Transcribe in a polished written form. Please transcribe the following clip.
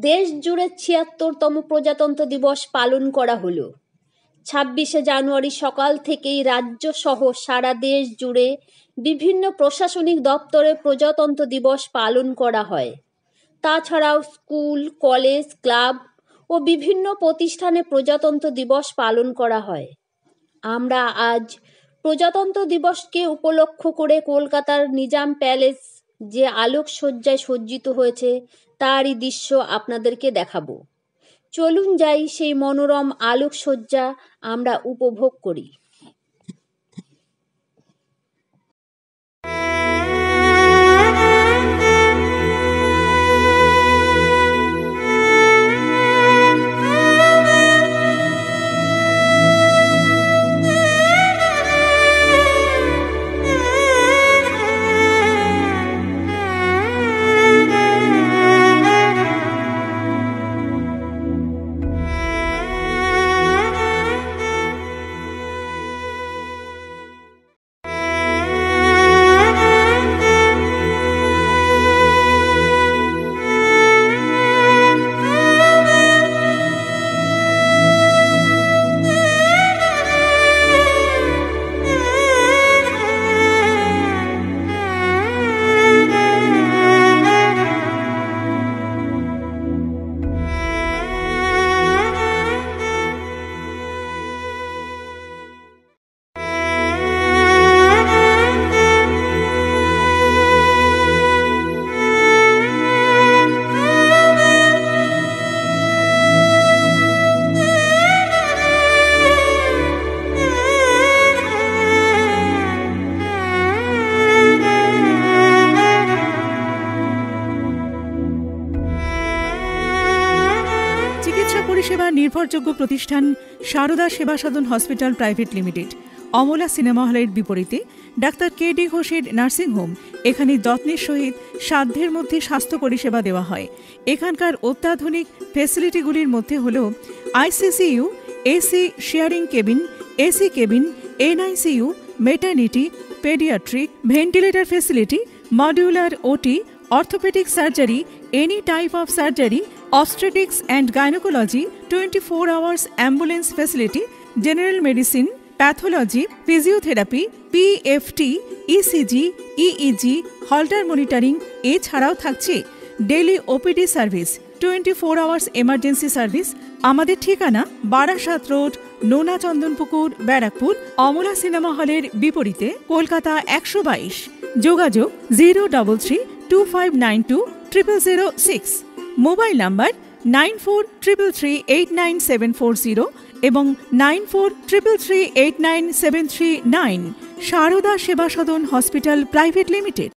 দেশ জুড়ে ৭৬তম প্রজাতন্ত্র দিবস পালন করা হলো। ২৬শে জানুয়ারি সকাল থেকেই রাজ্য সহ সারা দেশ জুড়ে বিভিন্ন প্রশাসনিক দপ্তরে প্রজাতন্ত্র দিবস পালন করা হয়। তাছাড়াও স্কুল, কলেজ, ক্লাব ও বিভিন্ন প্রতিষ্ঠানে প্রজাতন্ত্র দিবস পালন করা হয়। আমরা আজ প্রজাতন্ত্র দিবসকে উপলক্ষ করে কলকাতার নিজাম প্যালেস যে আলোকসজ্জায় সজ্জিত হয়েছে তারই দৃশ্য আপনাদেরকে দেখাবো। চলুন যাই সেই মনোরম আলোকসজ্জা আমরা উপভোগ করি। পরিষেবা নির্ভরযোগ্য প্রতিষ্ঠান Sarada Seva Sadan hospital private limited, Amala cinema হলের বিপরীতে ডাক্তার কে.ডি. ঘোষের নার্সিংহোম। এখানে যত্নের সহিত সাধ্যের মধ্যে স্বাস্থ্য পরিষেবা দেওয়া হয়। এখানকার অত্যাধুনিক ফেসিলিটিগুলির মধ্যে হল ICCU, AC sharing cabin, AC cabin, NICU, maternity, paediatric, ventilator facility, modular OT, orthopedic surgery, any type of surgery, obstetrics and gynecology, 24 hours ambulance facility, general medicine, pathology, physiotherapy, PFT, ECG, EEG, Holter monitoring, এছাড়াও থাকছে daily OPD service, 24 hours emergency service. আমাদের ঠিকানা Barasat road, নোনা Chandanpukur, Barrackpore, Amala cinema হলের বিপরীতে, কলকাতা ১২২। যোগাযোগ 03325920006। Mobile number 9433389740 এবং 9433389739। Sarada Seva Sadan hospital private limited.